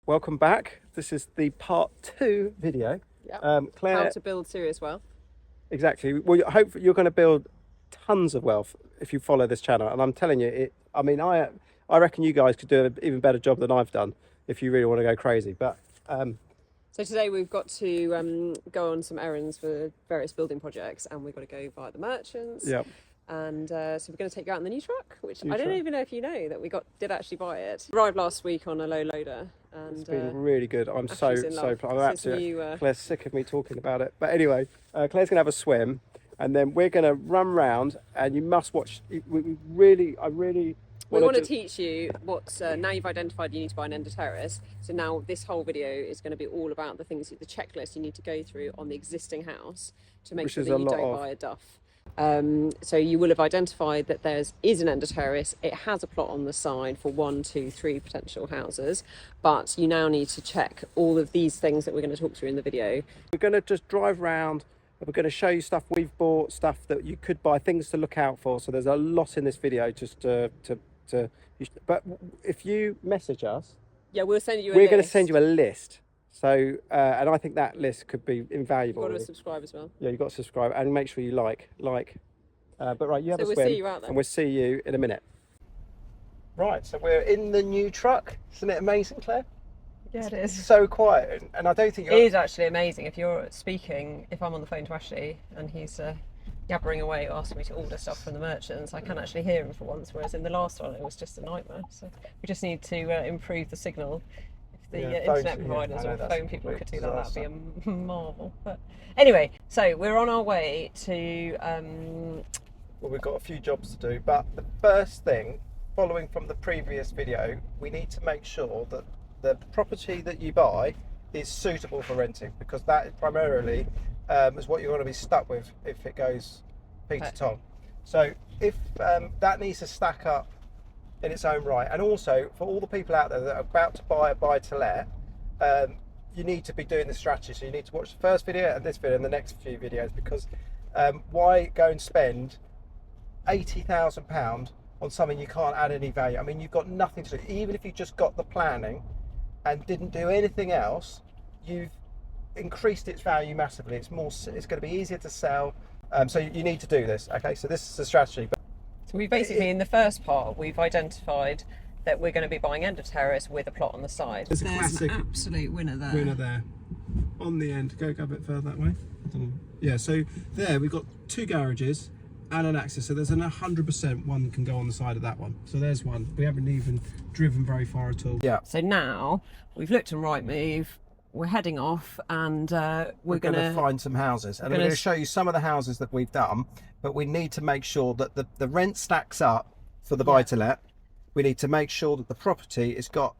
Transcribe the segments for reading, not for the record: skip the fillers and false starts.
welcome back. This is the part 2 video. Yeah. Claire, how to build serious wealth. Exactly. Well, hopefully you're going to build tons of wealth if you follow this channel. And I'm telling you, I reckon you guys could do an even better job than I've done if you really want to go crazy. But so today we've got to go on some errands for various building projects, and we've got to go via the merchants. Yep. And so we're going to take you out in the new truck, which New I don't truck. even know if you know that we did actually buy it. Arrived last week on a low loader, and It's been really good. I'm Ashley's in so love. I'm This is absolutely new, Claire's sick of me talking about it. But anyway, Claire's gonna have a swim, and then we're gonna run round. And you must watch. I really we want to teach you what. Now you've identified you need to buy an end of terrace. So now this whole video is going to be all about the things, the checklist you need to go through on the existing house to make sure that you don't buy a duff. So you will have identified that there is an end of terrace. It has a plot on the side for 1, 2, 3 potential houses, but you now need to check all of these things that we're going to talk through in the video. We're going to just drive around. We're going to show you stuff we've bought, stuff that you could buy, things to look out for. So there's a lot in this video just but if you message us, yeah, we'll send you. We're going to send you a list. So, and I think that list could be invaluable. You've got to subscribe as well. Yeah, you've got to subscribe and make sure you like. But right, you have a swim, we'll see you out there. And we'll see you in a minute. Right, so we're in the new truck. Isn't it amazing, Claire? Yeah, it is. It's so quiet, and I don't think it is actually amazing. If you're speaking, if I'm on the phone to Ashley and he's yabbering away, asking me to order stuff from the merchants, I can actually hear him for once. Whereas in the last one, it was just a nightmare. So we just need to improve the signal. The internet providers or phone people could do that, that'd be a marvel. But anyway, so we're on our way to well, we've got a few jobs to do, but the first thing, following from the previous video, we need to make sure that the property that you buy is suitable for renting, because that is primarily is what you're going to be stuck with if it goes Peter Tom. So if that needs to stack up in its own right, and also for all the people out there that are about to buy a buy-to-let, you need to be doing the strategy. So you need to watch the first video and this video and the next few videos, because why go and spend £80,000 on something you can't add any value? I mean, you've got nothing to do. Even if you just got the planning and didn't do anything else, you've increased its value massively. It's going to be easier to sell. So you need to do this. Okay, so this is the strategy. So we basically, in the first part, we've identified that we're going to be buying end of terrace with a plot on the side. There's a classic an absolute winner there. Winner there. On the end. Go a bit further that way. I don't know. Yeah, so there we've got 2 garages and an access. So there's an 100% one can go on the side of that one. So there's one. We haven't even driven very far at all. Yeah. So now we've looked at Rightmove. We're heading off, and we're going to find some houses, and we're going to show you some of the houses that we've done. But we need to make sure that the rent stacks up for the buy-to-let. We need to make sure that the property has got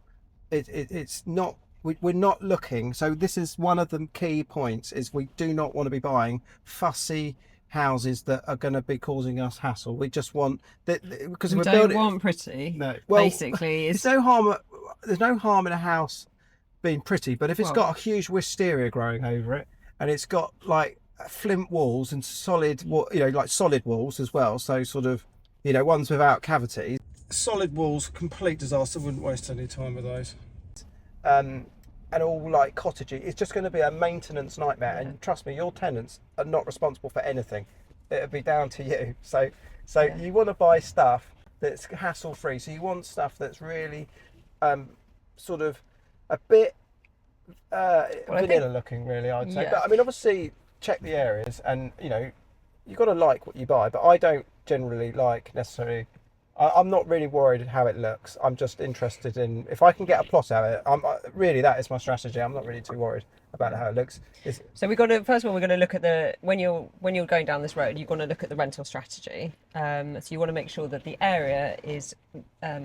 it's not. We're not looking. So this is one of the key points: is we do not want to be buying fussy houses that are going to be causing us hassle. We just want that, because we don't want pretty. No, well, basically, there's no harm in a house being pretty, but if it's got a huge wisteria growing over it, and it's got like flint walls and solid walls as well, so sort of, ones without cavities, solid walls, complete disaster. Wouldn't waste any time with those. And all like cottagey, it's just going to be a maintenance nightmare. And trust me, your tenants are not responsible for anything. It'll be down to you. So you want to buy stuff that's hassle free. So you want stuff that's really sort of a bit vanilla looking, really, I'd say. But I mean, obviously check the areas, and you've got to like what you buy. But I don't generally like necessarily. I'm not really worried how it looks. I'm just interested in if I can get a plot out of it. Really, that is my strategy. I'm not really too worried about how it looks. So we've got to, first of all, we're going to look at when you're going down this road, you're going to look at the rental strategy. So you want to make sure that the area is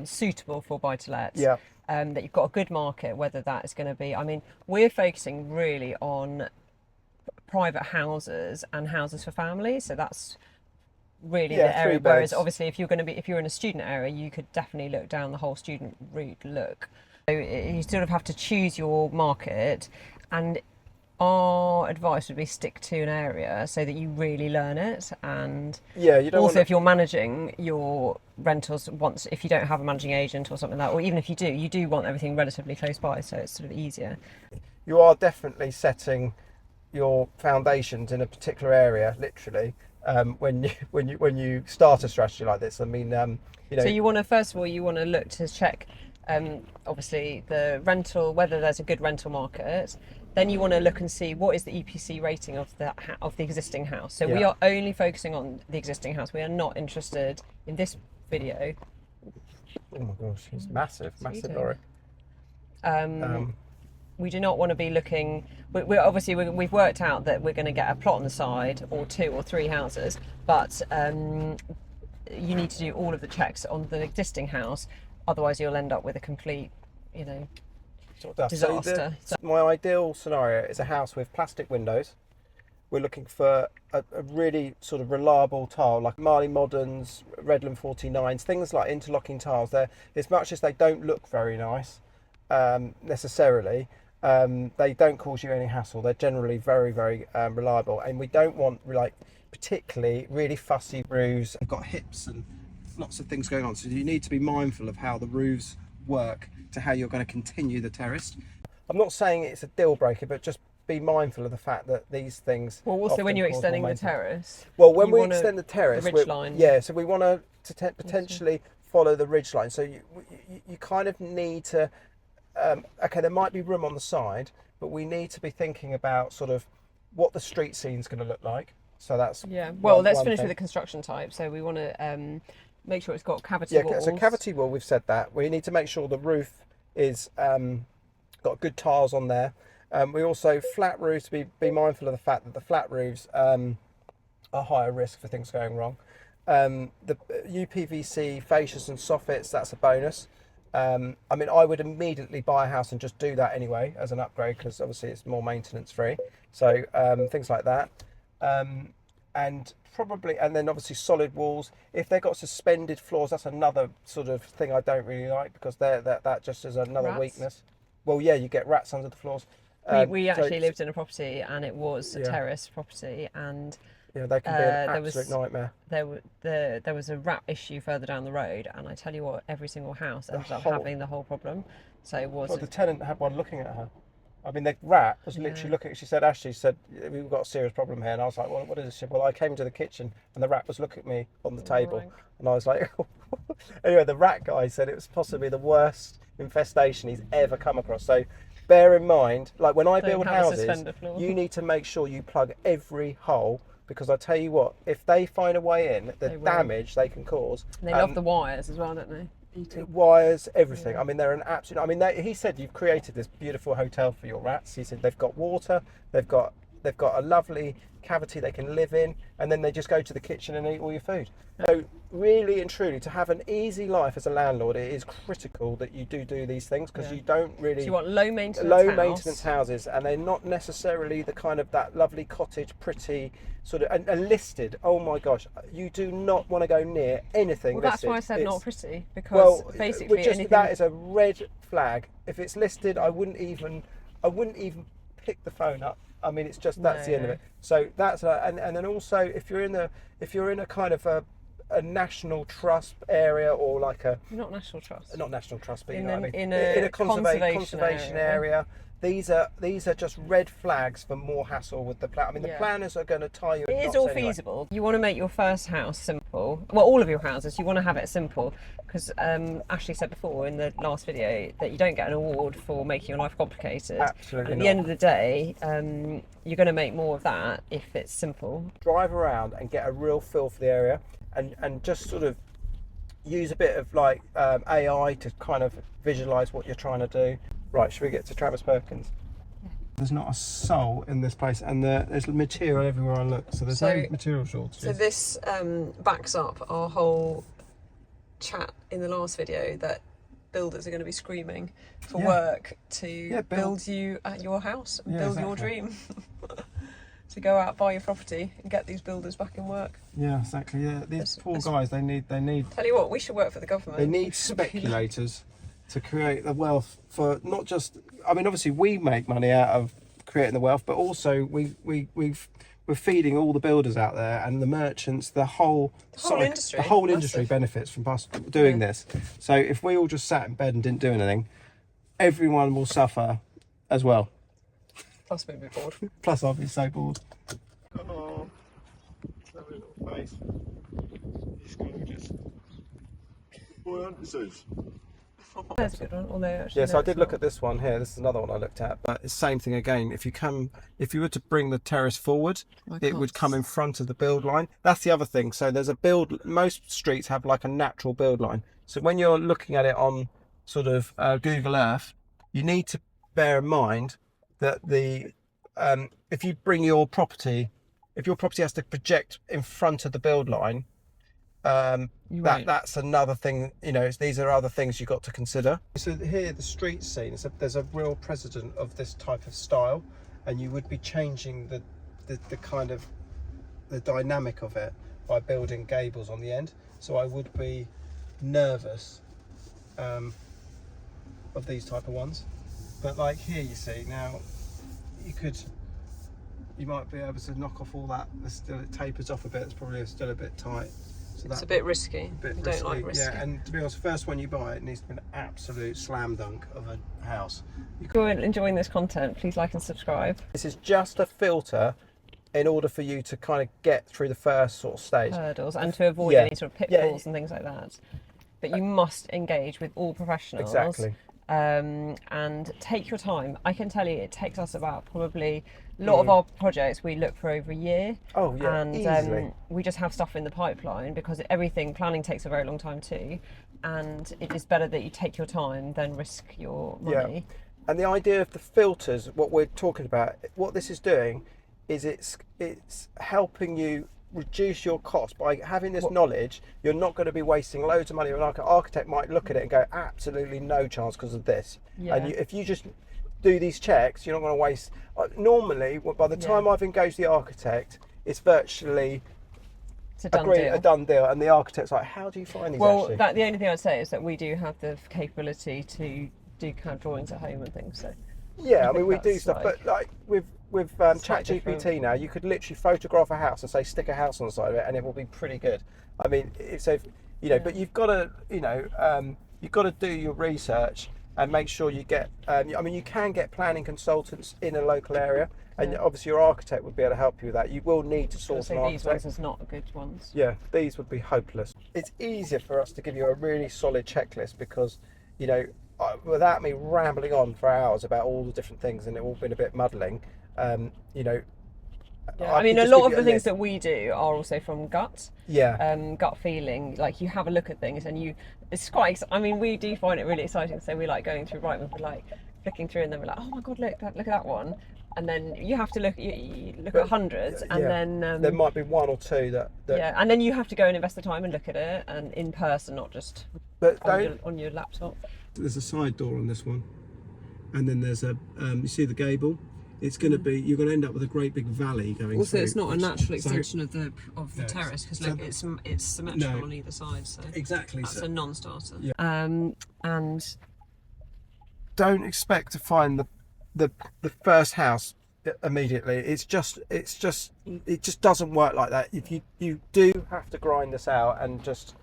suitable for buy-to-lets. Yeah. That you've got a good market, whether that is going to be. I mean, we're focusing really on private houses and houses for families. So that's really the area. Whereas obviously, if you're in a student area, you could definitely look down the whole student route. So you sort of have to choose your market, and our advice would be stick to an area so that you really learn it. And you don't also if you're managing your rentals once, if you don't have a managing agent or something like that, or even if you do want everything relatively close by, so it's sort of easier. You are definitely setting your foundations in a particular area, literally, when you start a strategy like this. I mean, you know. So you want to, first of all, you want to look to check, obviously the rental, whether there's a good rental market. Then you want to look and see what is the EPC rating of the existing house. So we are only focusing on the existing house. We are not interested in this video. Oh my gosh, it's massive lorry. We do not want to be looking. We've worked out that we're going to get a plot on the side, or 2 or 3 houses, but you need to do all of the checks on the existing house. Otherwise, you'll end up with a complete, disaster. So my ideal scenario is a house with plastic windows. We're looking for a really sort of reliable tile, like Marley Moderns, Redland 49s, things like interlocking tiles. They're, as much as they don't look very nice necessarily, they don't cause you any hassle. They're generally very, very reliable, and we don't want particularly really fussy roofs. They've got hips and lots of things going on, so you need to be mindful of how the roofs work to how you're going to continue the terrace. I'm not saying it's a deal breaker, but just be mindful of the fact that these things. Well, also when you're extending the terrace. Well, when we extend the terrace, the ridge line. Yeah, so we want to potentially follow the ridge line. So you kind of need to. Okay, there might be room on the side, but we need to be thinking about sort of what the street scene's going to look like. So that's Well, let's finish with the construction type. So we want to make sure it's got cavity walls. So cavity wall, we've said that. We need to make sure the roof is got good tiles on there. We also, flat roofs, be mindful of the fact that the flat roofs are higher risk for things going wrong. The UPVC fascias and soffits, that's a bonus. I mean, I would immediately buy a house and just do that anyway as an upgrade, because obviously it's more maintenance free. So things like that. And then obviously solid walls. If they've got suspended floors, that's another sort of thing I don't really like, because that just is another weakness. Well, yeah, you get rats under the floors. We actually lived in a property, and it was a terrace property, and they can be an absolute nightmare. There was a rat issue further down the road, and I tell you what, every single house ended up having the whole problem. So it was. Well, the tenant had one looking at her. I mean, the rat was literally looking. She said, "Ashley said we've got a serious problem here," and I was like, "Well, what is this?" She said, "Well, I came into the kitchen, and the rat was looking at me on the table," and I was like, anyway, the rat guy said it was possibly the worst infestation he's ever come across. So bear in mind, like when I build houses, you need to make sure you plug every hole, because I tell you what, if they find a way in, the damage they can cause. And they love the wires as well, don't they? Wires, everything. I mean, they're an absolute. I mean, he said you've created this beautiful hotel for your rats. He said they've got water, they've got a lovely cavity they can live in, and then they just go to the kitchen and eat all your food. So really and truly, to have an easy life as a landlord, it is critical that you do these things, because you don't really. So you want low maintenance houses, and they're not necessarily the kind of that lovely cottage, pretty sort of and listed. Oh my gosh, you do not want to go near anything. Well, that's why I said not pretty, because basically anything. That is a red flag. If it's listed, I wouldn't even pick the phone up. I mean, it's just that's the end of it. So that's and then also if you're in a kind of a national trust area, or like not national trust, but in a conservation area. These are just red flags for more hassle with the plan. I mean, the planners are going to tie you. It is all feasible. You want to make your first house simple. Well, all of your houses, you want to have it simple, because Ashley said before in the last video that you don't get an award for making your life complicated. Absolutely. At the end of the day, you're going to make more of that if it's simple. Drive around and get a real feel for the area, and just sort of use a bit of like AI to kind of visualize what you're trying to do. Right, should we get to Travis Perkins? There's not a soul in this place, and there's material everywhere I look, so there's no material shortages. So this backs up our whole chat in the last video that builders are going to be screaming for work to build you at your house and build your dream. To go out, buy your property, and get these builders back in work. Yeah, exactly. Yeah, these poor guys, they need. Tell you what, we should work for the government. They need speculators to create the wealth for not just. I mean, obviously we make money out of creating the wealth, but also we're we're feeding all the builders out there and the merchants, the whole industry, the whole industry benefits from us doing this. So if we all just sat in bed and didn't do anything, everyone will suffer as well. Plus we'd be bored. Plus I'll be so bored. Oh, lovely little face. He's gorgeous. That's a good one, although actually Yes, I did look at this one here. This is another one I looked at, but it's the same thing again. If you were to bring the terrace forward, it would come in front of the build line. That's the other thing. So there's most streets have like a natural build line. So when you're looking at it on sort of Google Earth, you need to bear in mind that if you bring your property, if your property has to project in front of the build line, that's another thing. These are other things you've got to consider. So here, the street scene, there's a real precedent of this type of style, and you would be changing the kind of the dynamic of it by building gables on the end. So I would be nervous of these type of ones. But like here, you see now, you might be able to knock off all that. It tapers off a bit. It's probably still a bit tight. So it's a bit risky. Don't like risky. Yeah, and to be honest, the first one you buy, it needs to be an absolute slam dunk of a house. If you're enjoying this content, please like and subscribe. This is just a filter in order for you to kind of get through the first sort of stage. Hurdles, and to avoid any sort of pitfalls and things like that. But you must engage with all professionals. Exactly. And take your time. I can tell you it takes us about probably a lot of our projects we look for over a year. Oh yeah, and easily. We just have stuff in the pipeline because planning takes a very long time too, and it is better that you take your time than risk your money. Yeah. And the idea of the filters, what we're talking about, what this is doing is it's helping you reduce your cost by having this knowledge. You're not going to be wasting loads of money. Like an architect might look at it and go, absolutely no chance because of this. Yeah. And if you just do these checks, you're not going to waste. Normally, by the time I've engaged the architect, it's virtually a done deal. And the architect's like, how do you find these? Well, the only thing I'd say is that we do have the capability to do kind of drawings at home and things. So yeah, I mean we do stuff, but like with ChatGPT now, you could literally photograph a house and say stick a house on the side of it, and it will be pretty good. I mean, but you've got to, you've got to do your research and make sure you get. You can get planning consultants in a local area, and obviously your architect would be able to help you with that. You will need to source an architect. These ones are not good ones. Yeah, these would be hopeless. It's easier for us to give you a really solid checklist because, without me rambling on for hours about all the different things and it all been a bit muddling, I mean, a lot of the things that we do are also from gut. Yeah. Gut feeling. Like you have a look at things and it's quite. I mean, we do find it really exciting. So we like going through Rightmove, we're like flicking through, and then we're like, oh my god, look at that one. And then you have to look. You look at hundreds, and then there might be one or two that. Yeah, and then you have to go and invest the time and look at it, and in person, not just on your laptop. There's a side door on this one, and then there's you see the gable. It's going to be, you're going to end up with a great big valley going also, through. it's not a natural extension of the terrace because look, it's symmetrical on either side. So exactly, that's a non-starter. Yeah. And don't expect to find the first house immediately. It just doesn't work like that. If you do have to grind this out and just.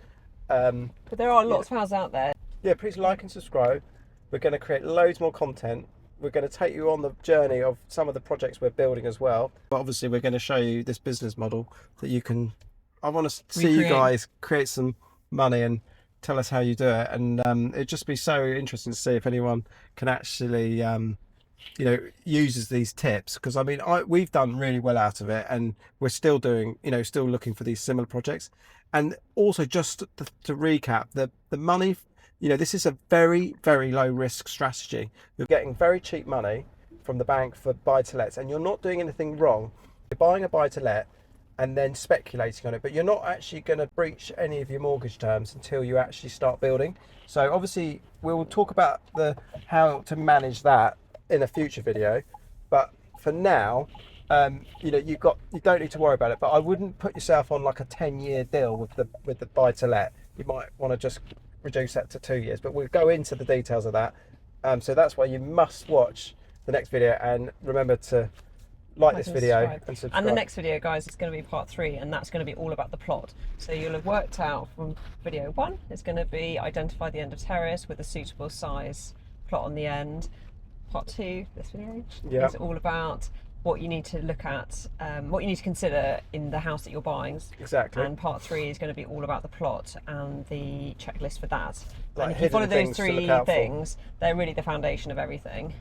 But there are lots of houses out there. Yeah, please like and subscribe. We're going to create loads more content. We're going to take you on the journey of some of the projects we're building as well. But obviously, we're going to show you this business model that you can. I want to see you guys create some money and tell us how you do it. And it'd just be so interesting to see if anyone can actually, uses these tips. Because I mean, we've done really well out of it, and we're still doing, still looking for these similar projects. And also, just to recap, the money. This is a very, very low risk strategy. You're getting very cheap money from the bank for buy-to-lets, and you're not doing anything wrong. You're buying a buy-to-let and then speculating on it, but you're not actually going to breach any of your mortgage terms until you actually start building. So obviously we'll talk about how to manage that in a future video, but for now, you don't need to worry about it. But I wouldn't put yourself on like a 10-year deal with the buy-to-let. You might want to just reduce that to 2 years, but we'll go into the details of that. So that's why you must watch the next video, and remember to like this video and subscribe. And the next video, guys, is going to be part 3, and that's going to be all about the plot. So you'll have worked out from video 1, it's going to be identify the end of terrace with a suitable size plot on the end. Part 2, this video, is all about what you need to look at, what you need to consider in the house that you're buying. Exactly. And part 3 is going to be all about the plot and the checklist for that. Like, and if you follow those 3 things, they're really the foundation of everything.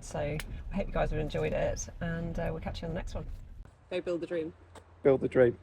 So I hope you guys have enjoyed it, and we'll catch you on the next one. Go build the dream. Build the dream.